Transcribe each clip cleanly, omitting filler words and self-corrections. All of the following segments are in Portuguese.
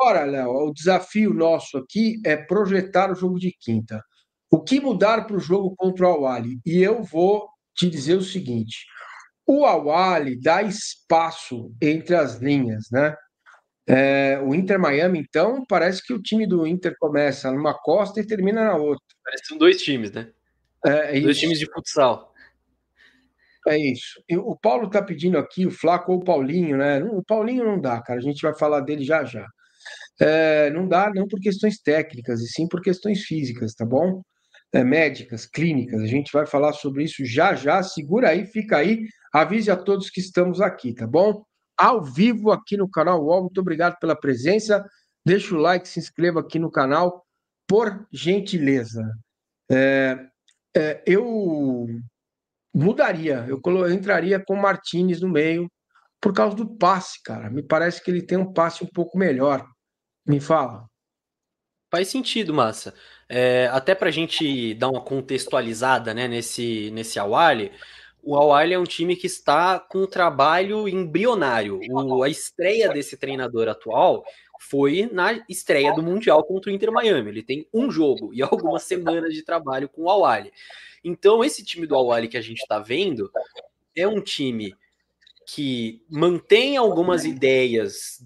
Agora, Léo, o desafio nosso aqui é projetar o jogo de quinta. O que mudar para o jogo contra o Al-Ahly? E eu vou te dizer o seguinte: o Al-Ahly dá espaço entre as linhas, né? O Inter Miami, então, parece que o time do Inter começa numa costa e termina na outra. Parece que são dois times, né? É Dois isso, times de futsal. é isso. E o Paulo está pedindo aqui, o Flaco ou o Paulinho, né? O Paulinho não dá, cara. A gente vai falar dele já já. Não dá, não por questões técnicas, e sim por questões físicas, tá bom? Médicas, clínicas. A gente vai falar sobre isso já já. Segura aí, fica aí. Avise a todos que estamos aqui, tá bom? Ao vivo aqui no canal UOL. Muito obrigado pela presença. Deixa o like, se inscreva aqui no canal, por gentileza. Eu mudaria, eu entraria com o Martinez no meio por causa do passe, cara. Me parece que ele tem um passe um pouco melhor. Me fala. Faz sentido, Massa. Até para a gente dar uma contextualizada, né, nesse Al-Ahly, o Al-Ahly é um time que está com um trabalho embrionário. A estreia desse treinador atual foi na estreia do Mundial contra o Inter Miami. Ele tem um jogo e algumas semanas de trabalho com o Al-Ahly. Então, esse time do Al-Ahly que a gente está vendo é um time que mantém algumas ideias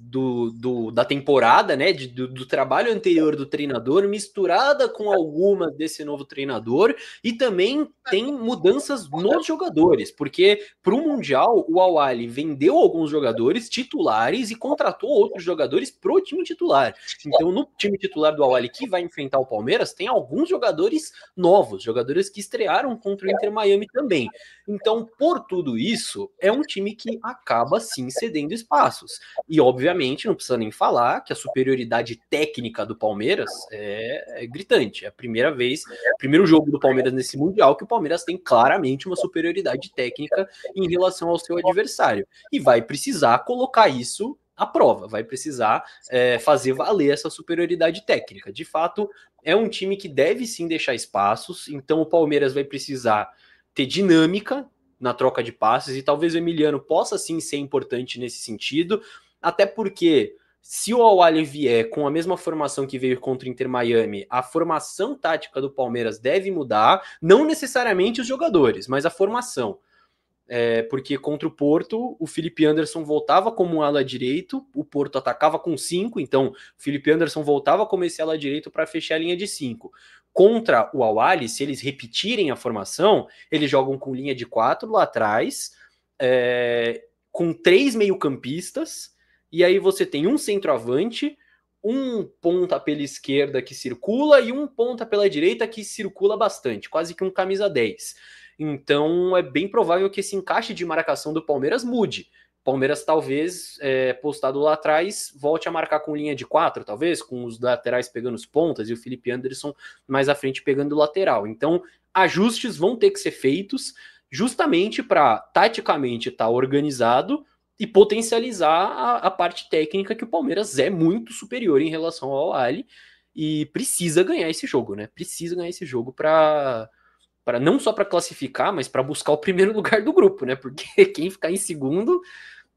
da temporada, né, do trabalho anterior do treinador, misturada com algumas desse novo treinador, e também tem mudanças nos jogadores, porque para o Mundial, o Al-Ahly vendeu alguns jogadores titulares e contratou outros jogadores pro time titular. Então, no time titular do Al-Ahly que vai enfrentar o Palmeiras, tem alguns jogadores novos, jogadores que estrearam contra o Inter Miami também. Então, por tudo isso, é um time que acaba sim cedendo espaços. E, obviamente, não precisa nem falar que a superioridade técnica do Palmeiras é gritante. É a primeira vez, primeiro jogo do Palmeiras nesse Mundial, que o Palmeiras tem claramente uma superioridade técnica em relação ao seu adversário. E vai precisar colocar isso à prova, vai precisar fazer valer essa superioridade técnica. De fato, é um time que deve sim deixar espaços, então o Palmeiras vai precisar ter dinâmica na troca de passes, e talvez o Emiliano possa sim ser importante nesse sentido, até porque se o Al-Ahly vier com a mesma formação que veio contra o Inter Miami, a formação tática do Palmeiras deve mudar, não necessariamente os jogadores, mas a formação. Porque contra o Porto, o Felipe Anderson voltava como um ala direito, o Porto atacava com 5, então o Felipe Anderson voltava como esse ala direito para fechar a linha de 5. Contra o Al-Ahly, se eles repetirem a formação, eles jogam com linha de 4 lá atrás, com 3 meio-campistas, e aí você tem um centroavante, um ponta pela esquerda que circula e um ponta pela direita que circula bastante, quase que um camisa 10. Então é bem provável que esse encaixe de marcação do Palmeiras mude. Palmeiras talvez, postado lá atrás, volte a marcar com linha de 4, talvez, com os laterais pegando os pontas e o Felipe Anderson mais à frente pegando o lateral. Então, ajustes vão ter que ser feitos justamente para, taticamente, estar organizado e potencializar a parte técnica, que o Palmeiras é muito superior em relação ao Al-Ahly e precisa ganhar esse jogo, né? Precisa ganhar esse jogo para não só para classificar, mas para buscar o primeiro lugar do grupo, né? Porque quem ficar em segundo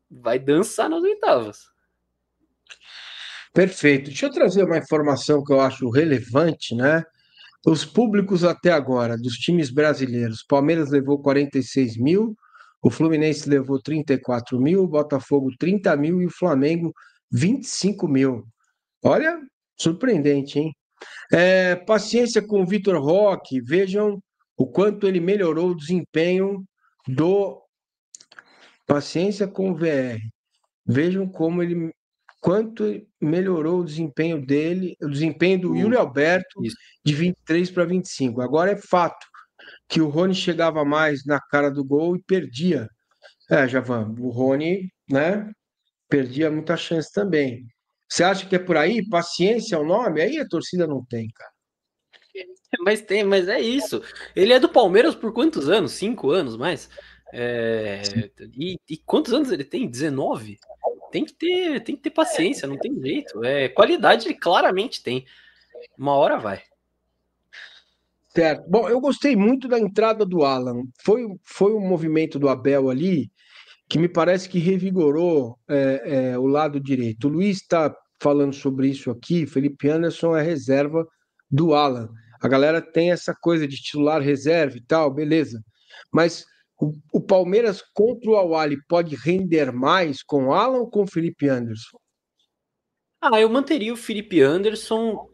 vai dançar nas oitavas. Perfeito. Deixa eu trazer uma informação que eu acho relevante, né? Os públicos até agora dos times brasileiros: Palmeiras levou 46 mil, o Fluminense levou 34 mil, o Botafogo 30 mil e o Flamengo 25 mil. Olha, surpreendente, hein? Paciência com o Vitor Roque, vejam o quanto ele melhorou o desempenho do. Paciência com o VR. Vejam como ele quanto melhorou o desempenho dele, o desempenho do Yuri Alberto Isso. de 23 para 25. Agora é fato que o Rony chegava mais na cara do gol e perdia. Javan, o Rony, né, perdia muita chance também. Você acha que é por aí? Paciência é o nome? Aí a torcida não tem, cara. Mas é isso. Ele é do Palmeiras por quantos anos? 5 anos mais? E quantos anos ele tem? 19? Tem que ter paciência, não tem jeito. Qualidade ele claramente tem. Uma hora vai. Certo. Bom, eu gostei muito da entrada do Alan. Foi um movimento do Abel ali que me parece que revigorou o lado direito. O Luiz está falando sobre isso aqui, Felipe Anderson é reserva do Alan. A galera tem essa coisa de titular reserva e tal, beleza. Mas o Palmeiras contra o Al-Ahly pode render mais com o Alan ou com o Felipe Anderson? Eu manteria o Felipe Anderson,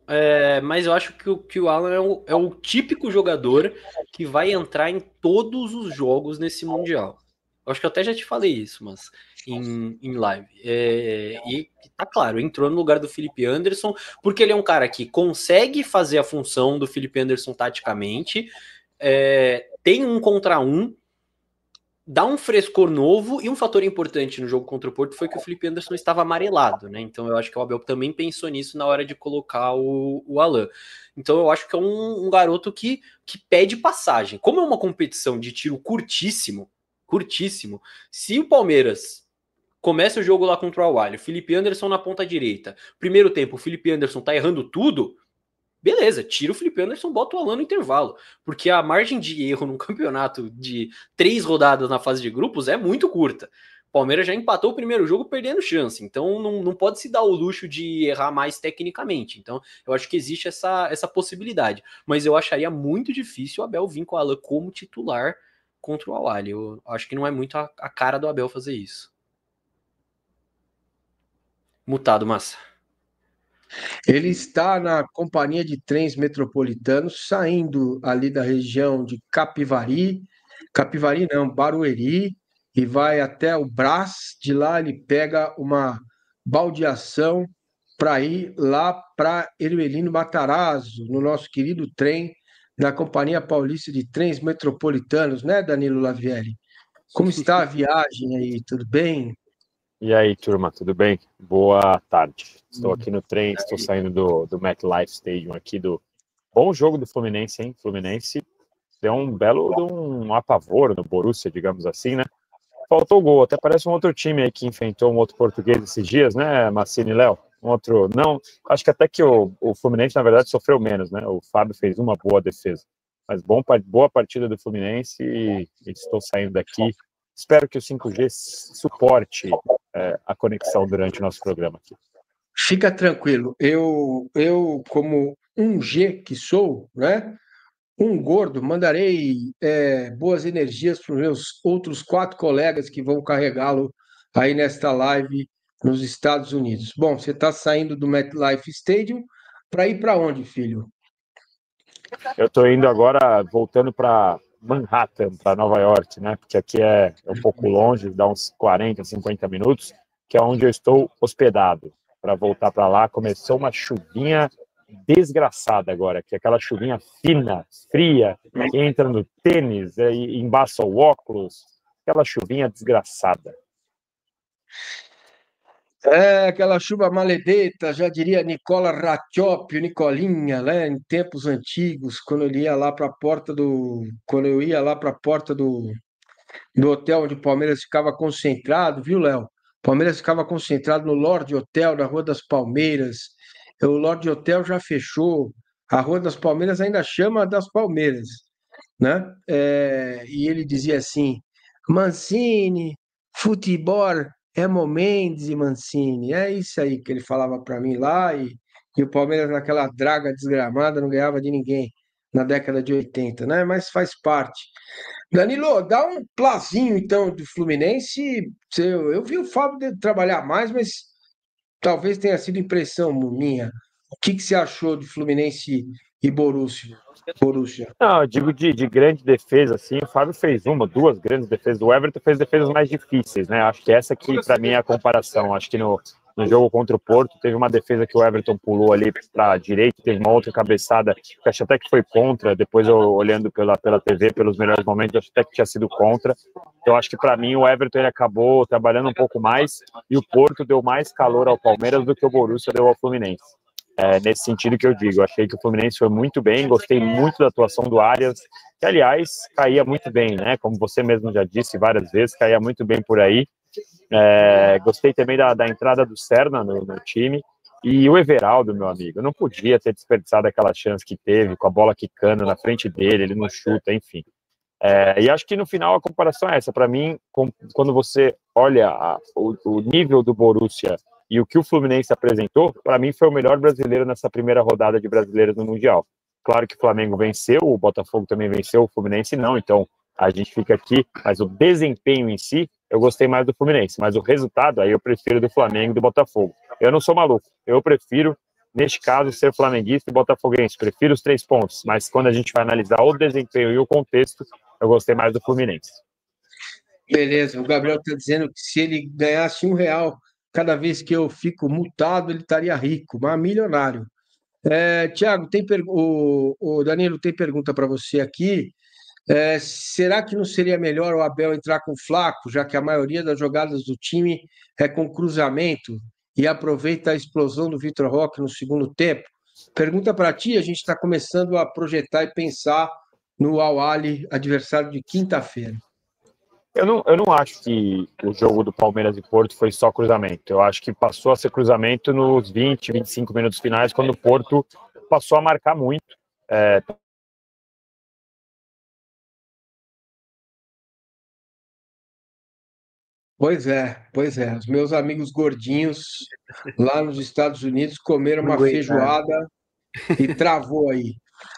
mas eu acho que o Alan é o típico jogador que vai entrar em todos os jogos nesse Mundial. Eu acho que eu até já te falei isso, mas em live. E tá claro, entrou no lugar do Felipe Anderson, porque ele é um cara que consegue fazer a função do Felipe Anderson taticamente, tem um contra um, dá um frescor novo, e um fator importante no jogo contra o Porto foi que o Felipe Anderson estava amarelado, né? Então eu acho que o Abel também pensou nisso na hora de colocar o Alan. Então eu acho que é um garoto que pede passagem. Como é uma competição de tiro curtíssimo, se o Palmeiras começa o jogo lá contra o Al-Ahly, Felipe Anderson na ponta direita, primeiro tempo o Felipe Anderson tá errando tudo, beleza, tira o Felipe Anderson, bota o Alan no intervalo, porque a margem de erro num campeonato de 3 rodadas na fase de grupos é muito curta. O Palmeiras já empatou o primeiro jogo perdendo chance, então não pode se dar o luxo de errar mais tecnicamente. Então eu acho que existe essa possibilidade, mas eu acharia muito difícil o Abel vir com o Alan como titular contra o Al-Ahly. Eu acho que não é muito a cara do Abel fazer isso. Mutado, massa. Ele está na companhia de trens metropolitanos, saindo ali da região de Capivari, Capivari não, Barueri, e vai até o Brás. De lá ele pega uma baldeação para ir lá para Ermelino Matarazzo, no nosso querido trem da Companhia Paulista de Trens Metropolitanos, né, Danilo Lavieri? Como está a viagem aí? Tudo bem? E aí, turma, tudo bem? Boa tarde. Estou aqui no trem, estou saindo do MetLife Stadium aqui do bom jogo do Fluminense, hein? Fluminense deu um belo de um apavoro no Borussia, digamos assim, né? Faltou gol, até parece um outro time aí que enfrentou um outro português esses dias, né, Massini e Léo? Um outro, não, acho que até que o Fluminense, na verdade, sofreu menos, né? O Fábio fez uma boa defesa. Mas boa partida do Fluminense e estou saindo daqui. Espero que o 5G suporte a conexão durante o nosso programa aqui. Fica tranquilo, eu como um G que sou, né? Um gordo, mandarei boas energias para os meus outros 4 colegas que vão carregá-lo aí nesta live nos Estados Unidos. Bom, você está saindo do MetLife Stadium para ir para onde, filho? Eu estou indo agora, voltando para Manhattan, para Nova York, né? Porque aqui é um pouco longe, dá uns 40, 50 minutos, que é onde eu estou hospedado. Para voltar para lá, começou uma chuvinha desgraçada agora, que é aquela chuvinha fina, fria, que entra no tênis e embaça o óculos, aquela chuvinha desgraçada. É aquela chuva maledeta, já diria Nicola Rattioppi, o Nicolinha, né? Em tempos antigos, quando eu ia lá para a porta do hotel onde o Palmeiras ficava concentrado, viu, Léo? O Palmeiras ficava concentrado no Lorde Hotel, na Rua das Palmeiras. O Lorde Hotel já fechou, a Rua das Palmeiras ainda chama das Palmeiras, né? E ele dizia assim: Mancini, futebol é Mendes e Mancini. É isso aí que ele falava para mim lá, e o Palmeiras naquela draga desgramada não ganhava de ninguém na década de 80, né? Mas faz parte. Danilo, dá um plazinho então do Fluminense. Eu vi o Fábio trabalhar mais, mas talvez tenha sido impressão minha. O que você achou de Fluminense e Borussia? Não, eu digo de grande defesa, assim, o Fábio fez uma, duas grandes defesas, o Everton fez defesas mais difíceis, né? Acho que essa aqui, para mim, é a comparação. Acho que no jogo contra o Porto, teve uma defesa que o Everton pulou ali para a direita, teve uma outra cabeçada, que acho até que foi contra, depois eu olhando pela TV, pelos melhores momentos, acho até que tinha sido contra. Então, acho que para mim o Everton ele acabou trabalhando um pouco mais e o Porto deu mais calor ao Palmeiras do que o Borussia deu ao Fluminense. Nesse sentido que eu digo, achei que o Fluminense foi muito bem, gostei muito da atuação do Arias, que aliás caía muito bem, né? Como você mesmo já disse várias vezes, caía muito bem por aí. Gostei também da entrada do Serna no time. E o Everaldo, meu amigo, não podia ter desperdiçado aquela chance que teve, com a bola quicando na frente dele, ele não chuta, enfim. E acho que no final a comparação é essa. Para mim, quando você olha o nível do Borussia E o que o Fluminense apresentou, para mim, foi o melhor brasileiro nessa primeira rodada de brasileiros no Mundial. Claro que o Flamengo venceu, o Botafogo também venceu, o Fluminense não, então a gente fica aqui, mas o desempenho em si, eu gostei mais do Fluminense, mas o resultado, aí eu prefiro do Flamengo e do Botafogo. Eu não sou maluco, eu prefiro, neste caso, ser flamenguista e botafoguense, prefiro os 3 pontos, mas quando a gente vai analisar o desempenho e o contexto, eu gostei mais do Fluminense. Beleza, o Gabriel está dizendo que se ele ganhasse R$ 1 cada vez que eu fico multado, ele estaria rico, mas milionário. Tiago, o Danilo tem pergunta para você aqui. Será que não seria melhor o Abel entrar com o Flaco, já que a maioria das jogadas do time é com cruzamento e aproveita a explosão do Vitor Roque no segundo tempo? Pergunta para ti, a gente está começando a projetar e pensar no Al-Ahly, adversário de quinta-feira. Eu não acho que o jogo do Palmeiras e Porto foi só cruzamento. Eu acho que passou a ser cruzamento nos 20, 25 minutos finais, quando o Porto passou a marcar muito. Pois é. Os meus amigos gordinhos lá nos Estados Unidos comeram uma feijoada e travou aí.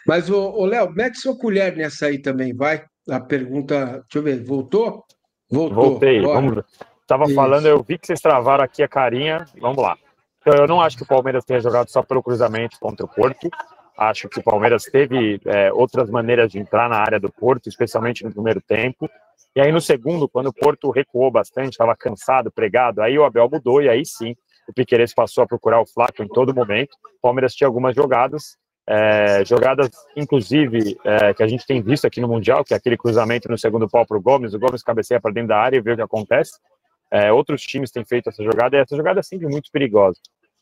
Mas, ô Léo, mete sua colher nessa aí também, vai. A pergunta, deixa eu ver, voltou? Voltei, bora. vamos ver. Tava falando, eu vi que vocês travaram aqui a carinha, vamos lá. Então, eu não acho que o Palmeiras tenha jogado só pelo cruzamento contra o Porto. Acho que o Palmeiras teve outras maneiras de entrar na área do Porto, especialmente no primeiro tempo. E aí no segundo, quando o Porto recuou bastante, estava cansado, pregado, aí o Abel mudou e aí sim o Piquerez passou a procurar o Flaco em todo momento. O Palmeiras tinha algumas jogadas, inclusive que a gente tem visto aqui no Mundial, que é aquele cruzamento no segundo pau para o Gomes cabeceia para dentro da área e vê o que acontece. Outros times têm feito essa jogada, e essa jogada é sempre muito perigosa.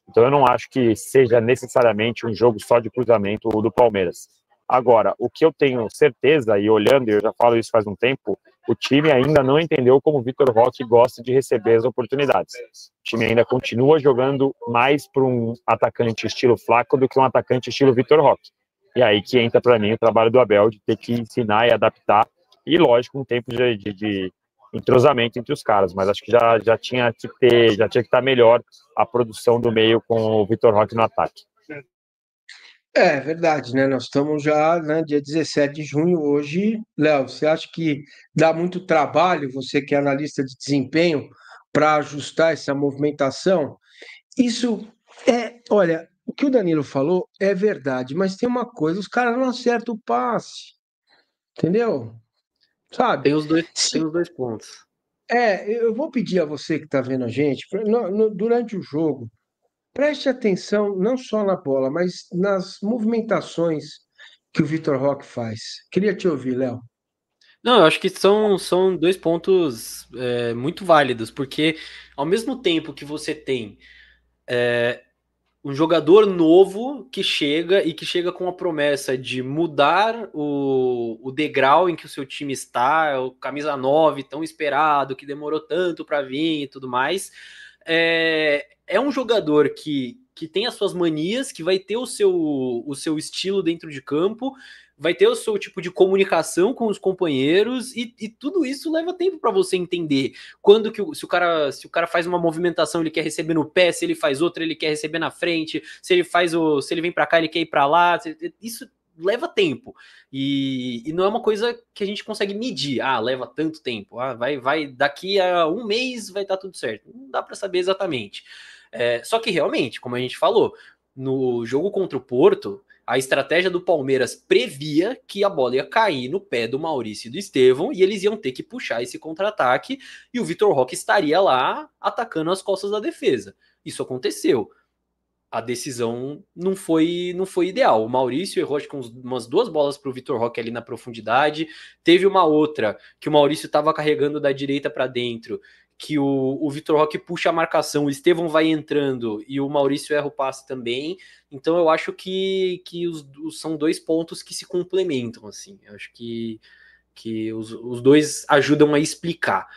Então eu não acho que seja necessariamente um jogo só de cruzamento do Palmeiras. Agora, o que eu tenho certeza, e olhando, e eu já falo isso faz um tempo, o time ainda não entendeu como o Vitor Roque gosta de receber as oportunidades. O time ainda continua jogando mais para um atacante estilo Flaco do que um atacante estilo Vitor Roque. E aí que entra para mim o trabalho do Abel de ter que ensinar e adaptar, e lógico, um tempo de entrosamento entre os caras, mas acho que já tinha que estar melhor a produção do meio com o Vitor Roque no ataque. É verdade, né? Nós estamos já, né, dia 17 de junho hoje. Léo, você acha que dá muito trabalho, você que é analista de desempenho, para ajustar essa movimentação? Isso olha, o que o Danilo falou é verdade, mas tem uma coisa, os caras não acertam o passe, entendeu? Sabe? Tem os dois pontos. Eu vou pedir a você que está vendo a gente, durante o jogo, preste atenção não só na bola, mas nas movimentações que o Vitor Roque faz. Queria te ouvir, Léo. Não, eu acho que são dois pontos muito válidos, porque ao mesmo tempo que você tem um jogador novo que chega com a promessa de mudar o degrau em que o seu time está, o camisa 9 tão esperado, que demorou tanto para vir e tudo mais, é um jogador que tem as suas manias, que vai ter o seu estilo dentro de campo, vai ter o seu tipo de comunicação com os companheiros, e tudo isso leva tempo para você entender. Quando que se o cara faz uma movimentação, ele quer receber no pé, se ele faz outra, ele quer receber na frente, se ele vem para cá, ele quer ir para lá. Isso leva tempo. E não é uma coisa que a gente consegue medir. Leva tanto tempo. Vai daqui a um mês vai estar tudo certo. Não dá para saber exatamente. Só que realmente, como a gente falou, no jogo contra o Porto, a estratégia do Palmeiras previa que a bola ia cair no pé do Maurício e do Estevão e eles iam ter que puxar esse contra-ataque e o Vitor Roque estaria lá atacando as costas da defesa. Isso aconteceu. A decisão não foi ideal. O Maurício errou acho que umas 2 bolas para o Vitor Roque ali na profundidade. Teve uma outra que o Maurício estava carregando da direita para dentro, que o Vitor Roque puxa a marcação, o Estevão vai entrando e o Maurício erra o passe também. Então eu acho que são 2 pontos que se complementam, assim. Eu acho que os dois ajudam a explicar.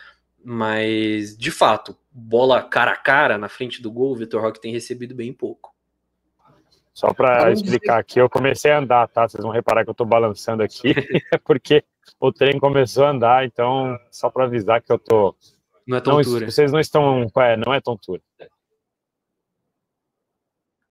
Mas, de fato, bola cara a cara na frente do gol, o Vitor Roque tem recebido bem pouco. Só para explicar aqui, eu comecei a andar, tá? Vocês vão reparar que eu tô balançando aqui, porque o trem começou a andar, então, só para avisar que eu tô... Não é tontura. Vocês não estão... não é tontura.